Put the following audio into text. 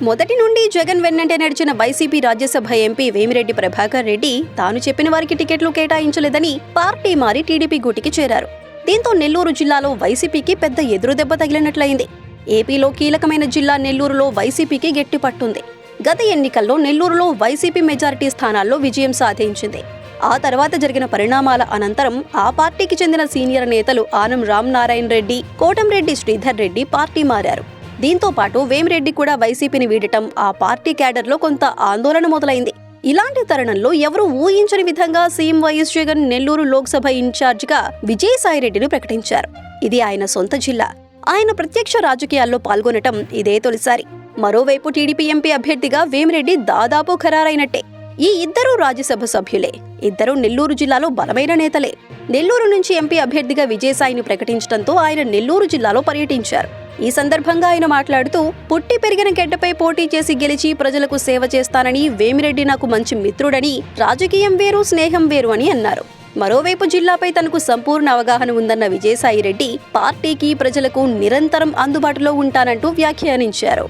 మొదటి నుండి జగన్ వెన్నంటే నడిచిన వైసీపీ రాజ్యసభ ఎంపీ వేమిరెడ్డి ప్రభాకర్ రెడ్డి తాను చెప్పిన వారికి టికెట్లు కేటాయించలేదని పార్టీ మారి టీడీపీ గూటికి చేరారు. దీంతో నెల్లూరు జిల్లాలో వైసీపీకి పెద్ద ఎదురుదెబ్బ తగిలినట్లయింది. ఏపీలో కీలకమైన జిల్లా నెల్లూరులో వైసీపీకి గట్టి పట్టుంది. గత ఎన్నికల్లో నెల్లూరులో వైసీపీ మెజారిటీ స్థానాల్లో విజయం సాధించింది. ఆ తర్వాత జరిగిన పరిణామాల అనంతరం ఆ పార్టీకి చెందిన సీనియర్ నేతలు ఆనం రామనారాయణ రెడ్డి, కోటంరెడ్డి శ్రీధర్ రెడ్డి పార్టీ మారారు. దీంతో పాటు వేమిరెడ్డి కూడా వైసీపీని వీడటం ఆ పార్టీ క్యాడర్లో కొంత ఆందోళన మొదలైంది. ఇలాంటి తరుణంలో ఎవరూ ఊహించని విధంగా సీఎం వైఎస్ జగన్ నెల్లూరు లోక్సభ ఇన్ఛార్జిగా విజయసాయిరెడ్డిని ప్రకటించారు. ఇది ఆయన సొంత జిల్లా. ఆయన ప్రత్యక్ష రాజకీయాల్లో పాల్గొనటం ఇదే తొలిసారి. మరోవైపు టీడీపీ ఎంపీ అభ్యర్థిగా వేమిరెడ్డి దాదాపు ఖరారైనట్టే. ఈ ఇద్దరూ రాజ్యసభ సభ్యులే. ఇద్దరూ నెల్లూరు జిల్లాలో బలమైన నేతలే. నెల్లూరు నుంచి ఎంపీ అభ్యర్థిగా విజయసాయిని ప్రకటించడంతో ఆయన నెల్లూరు జిల్లాలో పర్యటించారు. ఈ సందర్భంగా ఆయన మాట్లాడుతూ, పుట్టి పెరిగిన గడ్డపై పోటీ చేసి గెలిచి ప్రజలకు సేవ చేస్తానని, వేమిరెడ్డి నాకు మంచి మిత్రుడని, రాజకీయం వేరు స్నేహం వేరు అని అన్నారు. మరోవైపు జిల్లాపై తనకు సంపూర్ణ అవగాహన ఉందన్న విజయసాయిరెడ్డి పార్టీకి ప్రజలకు నిరంతరం అందుబాటులో ఉంటానంటూ వ్యాఖ్యానించారు.